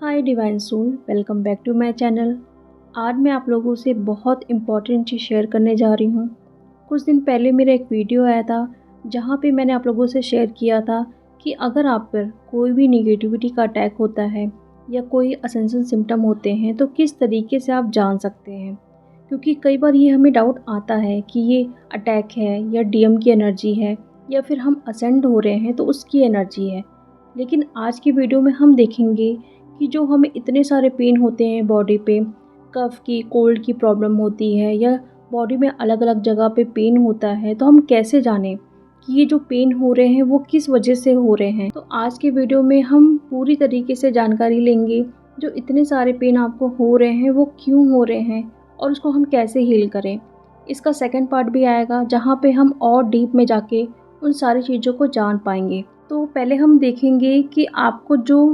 Hi divine soul, welcome back to my channel. आज मैं आप लोगों से बहुत इम्पॉर्टेंट चीज़ शेयर करने जा रही हूँ। कुछ दिन पहले मेरा एक वीडियो आया था जहाँ पे मैंने आप लोगों से शेयर किया था कि अगर आप पर कोई भी निगेटिविटी का अटैक होता है या कोई असेंशन सिम्टम होते हैं तो किस तरीके से आप जान सकते हैं। क्योंकि कई बार ये हमें डाउट आता है कि ये अटैक है या डीएम की एनर्जी है या फिर हम असेंड हो रहे हैं तो उसकी एनर्जी है। लेकिन आज की वीडियो में हम देखेंगे कि जो हमें इतने सारे पेन होते हैं बॉडी पे, कफ की, कोल्ड की प्रॉब्लम होती है या बॉडी में अलग अलग जगह पे पेन होता है, तो हम कैसे जानें कि ये जो पेन हो रहे हैं वो किस वजह से हो रहे हैं। तो आज के वीडियो में हम पूरी तरीके से जानकारी लेंगे जो इतने सारे पेन आपको हो रहे हैं वो क्यों हो रहे हैं और उसको हम कैसे हील करें। इसका सेकंड पार्ट भी आएगा जहाँ पे हम और डीप में जाके उन सारी चीज़ों को जान पाएंगे। तो पहले हम देखेंगे कि आपको जो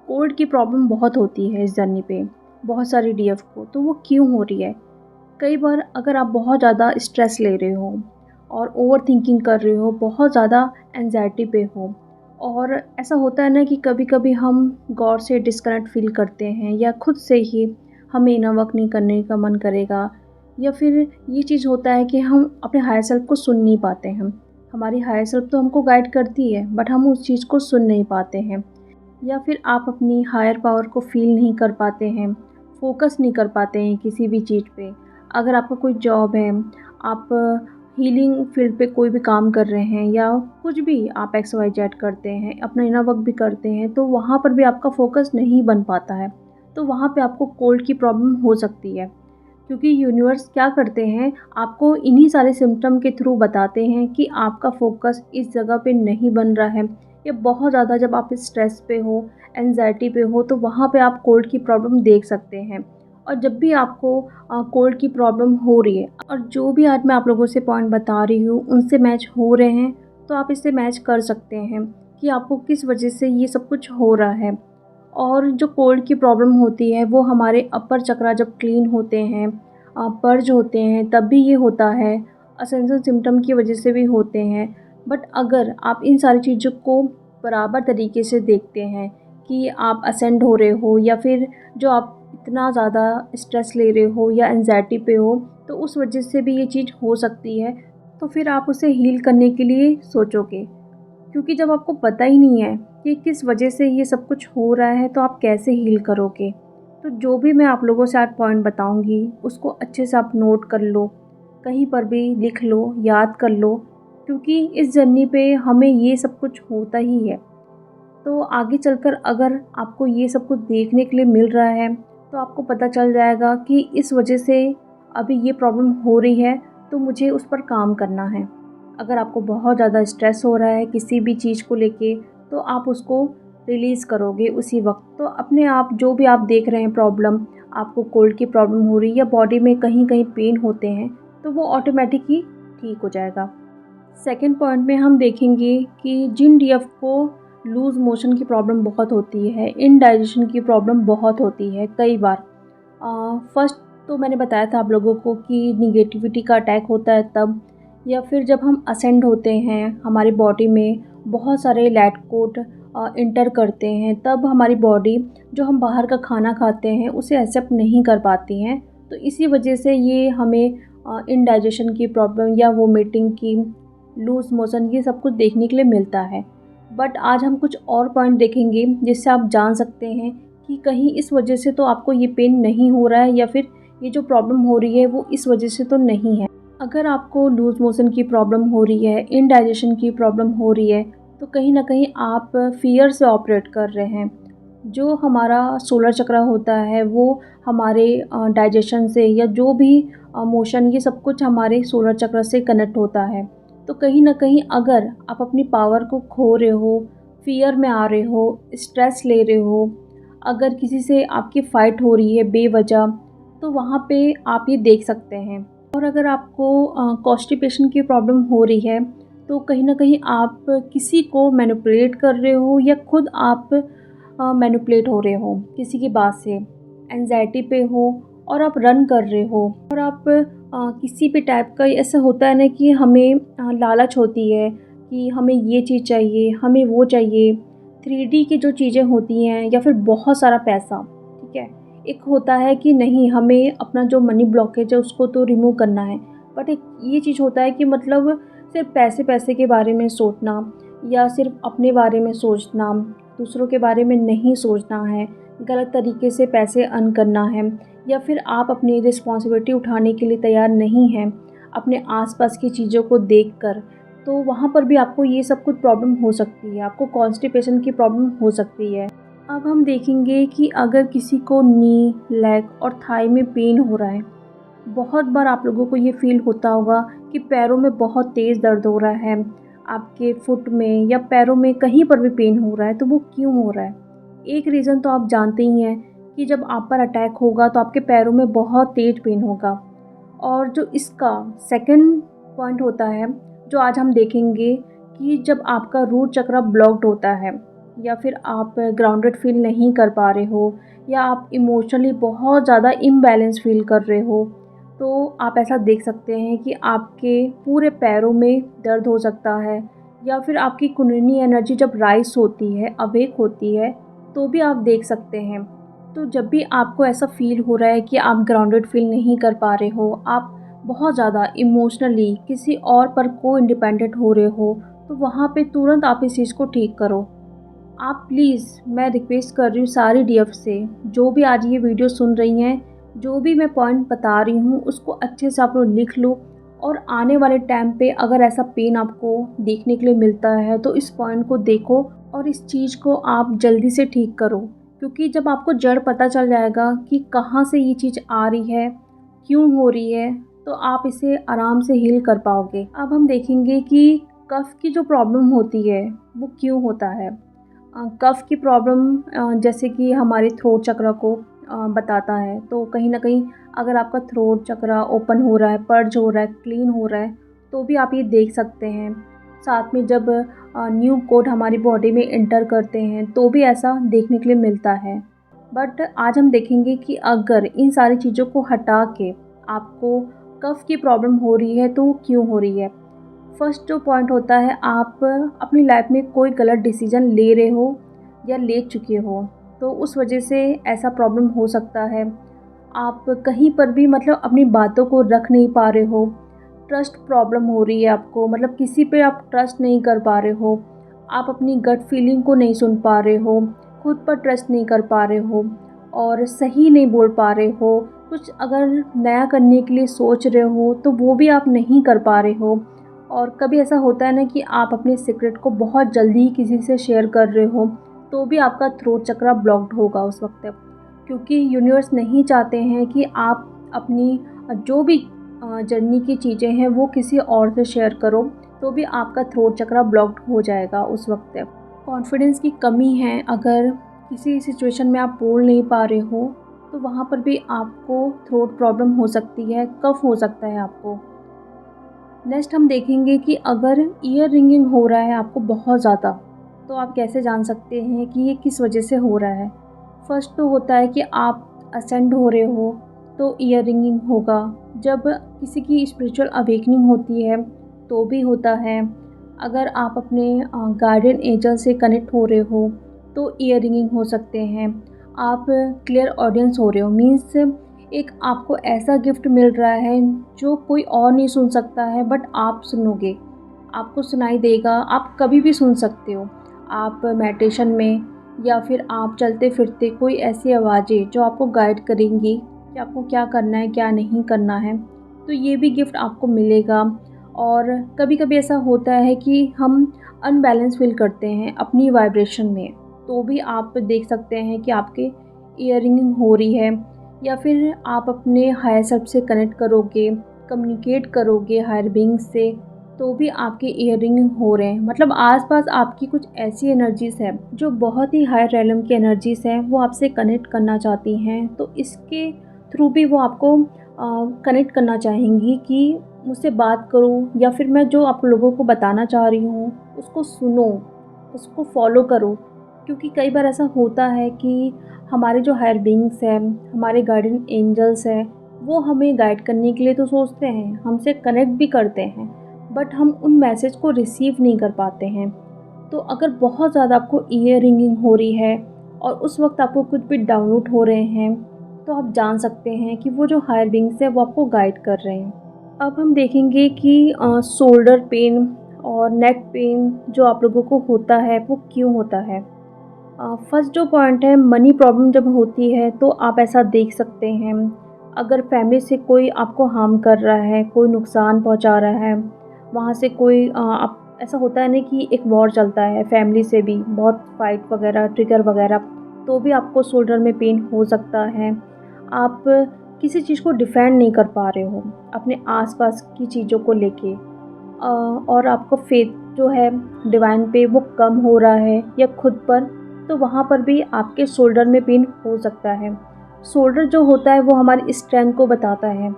कोल्ड की प्रॉब्लम बहुत होती है इस जर्नी पे, बहुत सारी डीएफ को, तो वो क्यों हो रही है। कई बार अगर आप बहुत ज़्यादा स्ट्रेस ले रहे हो और ओवर थिंकिंग कर रहे हो, बहुत ज़्यादा एंजाइटी पे हो, और ऐसा होता है ना कि कभी कभी हम गॉड से डिस्कनेक्ट फील करते हैं या खुद से ही हमें इनर वर्क नहीं करने का मन करेगा, या फिर ये चीज़ होता है कि हम अपने हायर सेल्फ को सुन नहीं पाते हैं। हमारी हायर सेल्फ तो हमको गाइड करती है बट हम उस चीज़ को सुन नहीं पाते हैं, या फिर आप अपनी हायर पावर को फ़ील नहीं कर पाते हैं, फोकस नहीं कर पाते हैं किसी भी चीज़ पे। अगर आपका कोई जॉब है, आप हीलिंग फील्ड पे कोई भी काम कर रहे हैं या कुछ भी आप एक्स वाई जेड करते हैं, अपना इनर वर्क भी करते हैं, तो वहाँ पर भी आपका फोकस नहीं बन पाता है। तो वहाँ पे आपको कोल्ड की प्रॉब्लम हो सकती है, क्योंकि यूनिवर्स क्या करते हैं, आपको इन्हीं सारे सिम्टम के थ्रू बताते हैं कि आपका फोकस इस जगह पे नहीं बन रहा है, या बहुत ज़्यादा जब आप स्ट्रेस पे हो, एंजाइटी पे हो, तो वहाँ पे आप कोल्ड की प्रॉब्लम देख सकते हैं। और जब भी आपको कोल्ड की प्रॉब्लम हो रही है और जो भी आज मैं आप लोगों से पॉइंट बता रही हूँ उनसे मैच हो रहे हैं, तो आप इससे मैच कर सकते हैं कि आपको किस वजह से ये सब कुछ हो रहा है। और जो कोल्ड की प्रॉब्लम होती है वो हमारे अपर चक्रा जब क्लीन होते हैं, पर्ज होते हैं, तब भी ये होता है। असेंशन सिम्टम की वजह से भी होते हैं। बट अगर आप इन सारी चीज़ों को बराबर तरीके से देखते हैं कि आप असेंड हो रहे हो या फिर जो आप इतना ज़्यादा स्ट्रेस ले रहे हो या एंजाइटी पे हो, तो उस वजह से भी ये चीज़ हो सकती है। तो फिर आप उसे हील करने के लिए सोचोगे, क्योंकि जब आपको पता ही नहीं है कि किस वजह से ये सब कुछ हो रहा है तो आप कैसे हील करोगे। तो जो भी मैं आप लोगों से आज पॉइंट बताऊंगी उसको अच्छे से आप नोट कर लो, कहीं पर भी लिख लो, याद कर लो, क्योंकि इस जर्नी पे हमें ये सब कुछ होता ही है। तो आगे चलकर अगर आपको ये सब कुछ देखने के लिए मिल रहा है तो आपको पता चल जाएगा कि इस वजह से अभी ये प्रॉब्लम हो रही है, तो मुझे उस पर काम करना है। अगर आपको बहुत ज़्यादा स्ट्रेस हो रहा है किसी भी चीज़ को लेके, तो आप उसको रिलीज़ करोगे उसी वक्त। तो अपने आप जो भी आप देख रहे हैं प्रॉब्लम, आपको कोल्ड की प्रॉब्लम हो रही है या बॉडी में कहीं कहीं पेन होते हैं, तो वो ऑटोमेटिक ही ठीक हो जाएगा। सेकंड पॉइंट में हम देखेंगे कि जिन डीएफ को लूज़ मोशन की प्रॉब्लम बहुत होती है, इनडाइजेशन की प्रॉब्लम बहुत होती है कई बार। फर्स्ट तो मैंने बताया था आप लोगों को कि निगेटिविटी का अटैक होता है तब, या फिर जब हम असेंड होते हैं, हमारी बॉडी में बहुत सारे लैट कोट इंटर करते हैं, तब हमारी बॉडी जो हम बाहर का खाना खाते हैं उसे एक्सेप्ट नहीं कर पाती हैं। तो इसी वजह से ये हमें इनडाइजेशन की प्रॉब्लम या वोमिटिंग की, लूज़ मोशन, ये सब कुछ देखने के लिए मिलता है। बट आज हम कुछ और पॉइंट देखेंगे जिससे आप जान सकते हैं कि कहीं इस वजह से तो आपको ये पेन नहीं हो रहा है, या फिर ये जो प्रॉब्लम हो रही है वो इस वजह से तो नहीं है। अगर आपको लूज़ मोशन की प्रॉब्लम हो रही है, इनडाइजेशन की प्रॉब्लम हो रही है, तो कहीं ना कहीं आप फियर से ऑपरेट कर रहे हैं। जो हमारा सोलर चक्र होता है वो हमारे डाइजेशन से या जो भी मोशन, ये सब कुछ हमारे सोलर चक्र से कनेक्ट होता है। तो कहीं ना कहीं अगर आप अपनी पावर को खो रहे हो, फियर में आ रहे हो, स्ट्रेस ले रहे हो, अगर किसी से आपकी फ़ाइट हो रही है बेवजह, तो वहाँ पे आप ये देख सकते हैं। और अगर आपको कॉन्स्टिपेशन की प्रॉब्लम हो रही है, तो कहीं ना कहीं आप किसी को मैनिपुलेट कर रहे हो या खुद आप मैनिपुलेट हो रहे हो किसी की बात से, एंजाइटी पे हो और आप रन कर रहे हो, और आप किसी भी टाइप का ऐसा होता है ना कि हमें लालच होती है कि हमें ये चीज़ चाहिए, हमें वो चाहिए, 3D की जो चीज़ें होती हैं या फिर बहुत सारा पैसा, ठीक है। एक होता है कि नहीं, हमें अपना जो मनी ब्लॉकेज है उसको तो रिमूव करना है। बट एक ये चीज़ होता है कि मतलब सिर्फ़ पैसे-पैसे के बारे में सोचना या सिर्फ़ अपने बारे में सोचना, दूसरों के बारे में नहीं सोचना है, गलत तरीके से पैसे अर्न करना है या फिर आप अपनी रिस्पॉन्सिबिलिटी उठाने के लिए तैयार नहीं हैं, अपने आस-पास की चीज़ों को देखकर, तो वहाँ पर भी आपको ये सब कुछ प्रॉब्लम हो सकती है, आपको कॉन्स्टिपेशन की प्रॉब्लम हो सकती है। अब हम देखेंगे कि अगर किसी को नी, लेग और थाई में पेन हो रहा है, बहुत बार आप लोगों को ये फ़ील होता होगा कि पैरों में बहुत तेज़ दर्द हो रहा है, आपके फुट में या पैरों में कहीं पर भी पेन हो रहा है, तो वो क्यों हो रहा है? एक रीज़न तो आप जानते ही हैं कि जब आप पर अटैक होगा तो आपके पैरों में बहुत तेज़ पेन होगा। और जो इसका सेकंड पॉइंट होता है, जो आज हम देखेंगे, कि जब आपका रूट चक्र ब्लॉक्ड होता है या फिर आप ग्राउंडेड फील नहीं कर पा रहे हो या आप इमोशनली बहुत ज़्यादा इम्बैलेंस फील कर रहे हो, तो आप ऐसा देख सकते हैं कि आपके पूरे पैरों में दर्द हो सकता है या फिर आपकी कुंडलिनी एनर्जी जब राइज़ होती है, अवेक होती है, तो भी आप देख सकते हैं। तो जब भी आपको ऐसा फ़ील हो रहा है कि आप ग्राउंडेड फ़ील नहीं कर पा रहे हो, आप बहुत ज़्यादा इमोशनली किसी और पर को-इंडिपेंडेंट हो रहे हो, तो वहाँ पे तुरंत आप इस चीज़ को ठीक करो। आप प्लीज़, मैं रिक्वेस्ट कर रही हूँ सारी डीएफ से, जो भी आज ये वीडियो सुन रही हैं, जो भी मैं पॉइंट बता रही हूँ, उसको अच्छे से आप लोग लिख लो और आने वाले टाइम पे अगर ऐसा पेन आपको देखने के लिए मिलता है, तो इस पॉइंट को देखो और इस चीज़ को आप जल्दी से ठीक करो। क्योंकि जब आपको जड़ पता चल जाएगा कि कहाँ से ये चीज़ आ रही है, क्यों हो रही है, तो आप इसे आराम से हील कर पाओगे। अब हम देखेंगे कि कफ की जो प्रॉब्लम होती है, वो क्यों होता है। कफ की प्रॉब्लम जैसे कि हमारे थ्रोट चक्र को बताता है, तो कहीं न कहीं अगर आपका थ्रोट चक्र ओपन हो रहा है, पर्ज हो रहा है, क्लीन हो रहा है, तो भी आप ये देख सकते हैं। साथ में जब न्यू कोड हमारी बॉडी में एंटर करते हैं, तो भी ऐसा देखने के लिए मिलता है। बट आज हम देखेंगे कि अगर इन सारी चीज़ों को हटा के आपको कफ की प्रॉब्लम हो रही है, तो वो क्यों हो रही है। फर्स्ट जो पॉइंट होता है, आप अपनी लाइफ में कोई गलत डिसीजन ले रहे हो या ले चुके हो, तो उस वजह से ऐसा प्रॉब्लम हो सकता है। आप कहीं पर भी मतलब अपनी बातों को रख नहीं पा रहे हो, ट्रस्ट प्रॉब्लम हो रही है आपको, मतलब किसी पे आप ट्रस्ट नहीं कर पा रहे हो, आप अपनी गट फीलिंग को नहीं सुन पा रहे हो, खुद पर ट्रस्ट नहीं कर पा रहे हो और सही नहीं बोल पा रहे हो, कुछ अगर नया करने के लिए सोच रहे हो तो वो भी आप नहीं कर पा रहे हो। और कभी ऐसा होता है ना कि आप अपने सीक्रेट को बहुत जल्दी किसी से शेयर कर रहे हो, तो भी आपका थ्रोट चक्र ब्लॉक्ड होगा उस वक्त, क्योंकि यूनिवर्स नहीं चाहते हैं कि आप अपनी जो भी जर्नी की चीज़ें हैं वो किसी और से शेयर करो, तो भी आपका थ्रोट चक्र ब्लॉक्ड हो जाएगा उस वक्त। कॉन्फिडेंस की कमी है, अगर किसी सिचुएशन में आप बोल नहीं पा रहे हो, तो वहाँ पर भी आपको थ्रोट प्रॉब्लम हो सकती है, कफ हो सकता है आपको। नेक्स्ट हम देखेंगे कि अगर ईयर रिंगिंग हो रहा है आपको बहुत ज़्यादा, तो आप कैसे जान सकते हैं कि ये किस वजह से हो रहा है। फर्स्ट तो होता है कि आप असेंड हो रहे हो, तो ईयर रिंगिंग होगा। जब किसी की स्पिरिचुअल अवेकनिंग होती है, तो भी होता है। अगर आप अपने गार्डियन एंजल से कनेक्ट हो रहे हो, तो ईयर रिंगिंग हो सकते हैं। आप क्लियर ऑडियंस हो रहे हो, मीन्स एक आपको ऐसा गिफ्ट मिल रहा है जो कोई और नहीं सुन सकता है, बट आप सुनोगे, आपको सुनाई देगा, आप कभी भी सुन सकते हो। आप मेडिटेशन में या फिर आप चलते फिरते कोई ऐसी आवाज़ें जो आपको गाइड करेंगी कि आपको क्या करना है, क्या नहीं करना है, तो ये भी गिफ्ट आपको मिलेगा। और कभी कभी ऐसा होता है कि हम अनबैलेंस फील करते हैं अपनी वाइब्रेशन में, तो भी आप देख सकते हैं कि आपके ईयर रिंगिंग हो रही है। या फिर आप अपने हायर सेल्फ से कनेक्ट करोगे, कम्युनिकेट करोगे हायर बीइंग से, तो भी आपके ईयर रिंगिंग हो रहे हैं। मतलब आसपास आपकी कुछ ऐसी एनर्जीज़ है जो बहुत ही हायर रेलम की एनर्जीज़ हैं, वो आपसे कनेक्ट करना चाहती हैं, तो इसके थ्रू भी वो आपको कनेक्ट करना चाहेंगी कि मुझसे बात करो, या फिर मैं जो आप लोगों को बताना चाह रही हूँ उसको सुनो, उसको फॉलो करो। क्योंकि कई बार ऐसा होता है कि हमारे जो हायर बीइंग्स हैं, हमारे गार्डियन एंजल्स हैं, वो हमें गाइड करने के लिए तो सोचते हैं, हमसे कनेक्ट भी करते हैं, बट हम उन मैसेज को रिसीव नहीं कर पाते हैं। तो अगर बहुत ज़्यादा आपको ईयर रिंगिंग हो रही है और उस वक्त आपको कुछ भी डाउनलोड हो रहे हैं, तो आप जान सकते हैं कि वो जो हायर विंग्स है वो आपको गाइड कर रहे हैं। अब हम देखेंगे कि शोल्डर पेन और नेक पेन जो आप लोगों को होता है वो क्यों होता है। फर्स्ट जो पॉइंट है, मनी प्रॉब्लम जब होती है तो आप ऐसा देख सकते हैं, अगर फैमिली से कोई आपको हार्म कर रहा है, कोई नुकसान पहुंचा रहा है, वहाँ से कोई आप ऐसा होता है ना कि एक वॉर चलता है फैमिली से भी, बहुत फाइट वगैरह, ट्रिगर वगैरह, तो भी आपको शोल्डर में पेन हो सकता है। आप किसी चीज़ को डिफेंड नहीं कर पा रहे हो अपने आसपास की चीज़ों को लेके, और आपको फेथ जो है डिवाइन पे वो कम हो रहा है या खुद पर, तो वहाँ पर भी आपके शोल्डर में पेन हो सकता है। शोल्डर जो होता है वो हमारी स्ट्रेंथ को बताता है।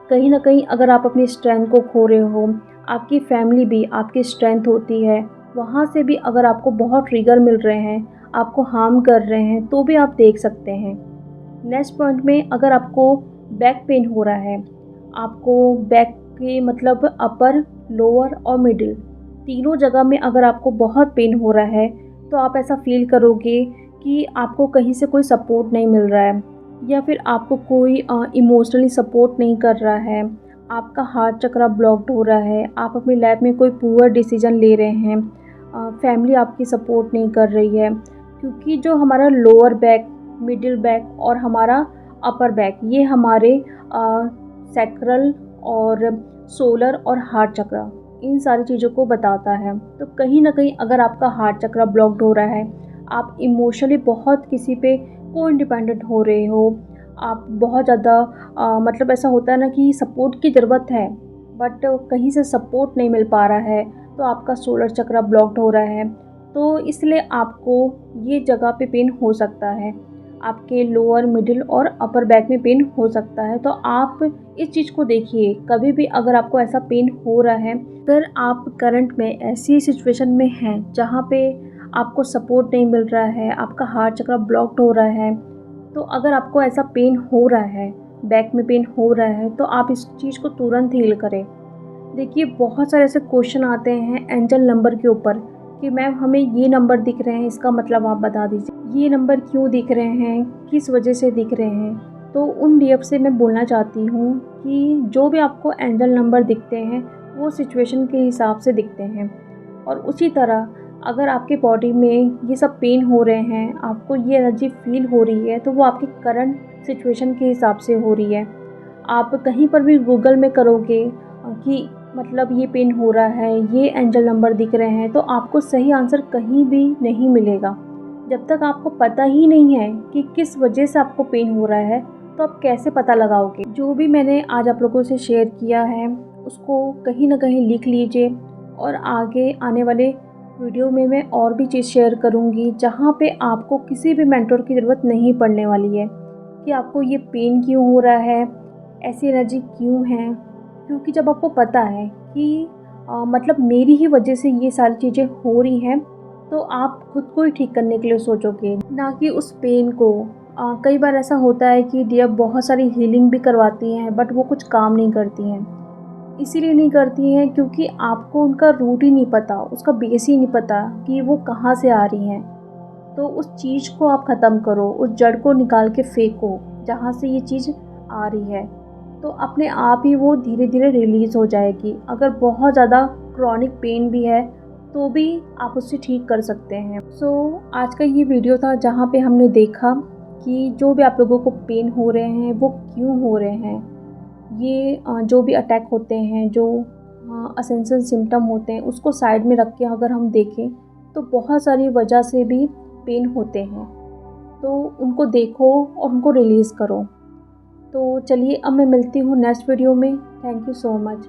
कहीं ना कहीं अगर आप अपनी स्ट्रेंथ को खो रहे हो, आपकी फैमिली भी आपकी स्ट्रेंथ होती है, वहाँ से भी अगर आपको बहुत ट्रिगर मिल रहे हैं, आपको हार्म कर रहे हैं, तो भी आप देख सकते हैं। नेक्स्ट पॉइंट में, अगर आपको बैक पेन हो रहा है, आपको बैक के मतलब अपर, लोअर और मिडिल तीनों जगह में अगर आपको बहुत पेन हो रहा है, तो आप ऐसा फील करोगे कि आपको कहीं से कोई सपोर्ट नहीं मिल रहा है, या फिर आपको कोई इमोशनली सपोर्ट नहीं कर रहा है, आपका हार्ट चक्र ब्लॉक्ड हो रहा है, आप अपनी लाइफ में कोई पुअर डिसीजन ले रहे हैं, फैमिली आपकी सपोर्ट नहीं कर रही है। क्योंकि जो हमारा लोअर बैक, मिडिल बैक और हमारा अपर बैक, ये हमारे सैक्रल और सोलर और हार्ट चक्र, इन सारी चीज़ों को बताता है। तो कहीं ना कहीं अगर आपका हार्ट चक्र ब्लॉक्ड हो रहा है, आप इमोशनली बहुत किसी पे को इंडिपेंडेंट हो रहे हो, आप बहुत ज़्यादा मतलब ऐसा होता है ना कि सपोर्ट की ज़रूरत है बट कहीं से सपोर्ट नहीं मिल पा रहा है, तो आपका सोलर चक्र ब्लॉक्ड हो रहा है, तो इसलिए आपको ये जगह पे पेन हो सकता है, आपके लोअर, मिडिल और अपर बैक में पेन हो सकता है। तो आप इस चीज़ को देखिए, कभी भी अगर आपको ऐसा पेन हो रहा है, अगर आप करंट में ऐसी सिचुएशन में हैं जहाँ पे आपको सपोर्ट नहीं मिल रहा है, आपका हार्ट चक्र ब्लॉक्ड हो रहा है, तो अगर आपको ऐसा पेन हो रहा है, बैक में पेन हो रहा है, तो आप इस चीज़ को तुरंत हील करें। देखिए, बहुत सारे ऐसे क्वेश्चन आते हैं एंजल नंबर के ऊपर कि मैम हमें ये नंबर दिख रहे हैं, इसका मतलब आप बता दीजिए, ये नंबर क्यों दिख रहे हैं, किस वजह से दिख रहे हैं। तो उन डीएफ से मैं बोलना चाहती हूँ कि जो भी आपको एंजल नंबर दिखते हैं वो सिचुएशन के हिसाब से दिखते हैं, और उसी तरह अगर आपके बॉडी में ये सब पेन हो रहे हैं, आपको ये एनर्जी फील हो रही है, तो वो आपकी करंट सिचुएशन के हिसाब से हो रही है। आप कहीं पर भी गूगल में करोगे कि मतलब ये पेन हो रहा है, ये एंजल नंबर दिख रहे हैं, तो आपको सही आंसर कहीं भी नहीं मिलेगा। जब तक आपको पता ही नहीं है कि किस वजह से आपको पेन हो रहा है, तो आप कैसे पता लगाओगे। जो भी मैंने आज आप लोगों से शेयर किया है उसको कहीं ना कहीं लिख लीजिए, और आगे आने वाले वीडियो में मैं और भी चीज़ शेयर करूँगी जहाँ पे आपको किसी भी मेंटर की ज़रूरत नहीं पड़ने वाली है कि आपको ये पेन क्यों हो रहा है, ऐसी एनर्जी क्यों है। क्योंकि जब आपको पता है कि मतलब मेरी ही वजह से ये सारी चीज़ें हो रही हैं, तो आप खुद को ही ठीक करने के लिए सोचोगे, ना कि उस पेन को। कई बार ऐसा होता है कि डियर बहुत सारी हीलिंग भी करवाती हैं बट वो कुछ काम नहीं करती हैं। इसीलिए नहीं करती हैं क्योंकि आपको उनका रूट ही नहीं पता, उसका बेस ही नहीं पता कि वो कहाँ से आ रही हैं। तो उस चीज़ को आप ख़त्म करो, उस जड़ को निकाल के फेंको जहाँ से ये चीज़ आ रही है, तो अपने आप ही वो धीरे धीरे रिलीज़ हो जाएगी। अगर बहुत ज़्यादा क्रॉनिक पेन भी है तो भी आप उससे ठीक कर सकते हैं। आज का ये वीडियो था जहाँ पे हमने देखा कि जो भी आप लोगों को पेन हो रहे हैं वो क्यों हो रहे हैं। ये जो भी अटैक होते हैं, जो असेंशियल सिम्टम होते हैं, उसको साइड में रख के अगर हम देखें तो बहुत सारी वजह से भी पेन होते हैं, तो उनको देखो और उनको रिलीज़ करो। तो चलिए, अब मैं मिलती हूँ नेक्स्ट वीडियो में। Thank you so much.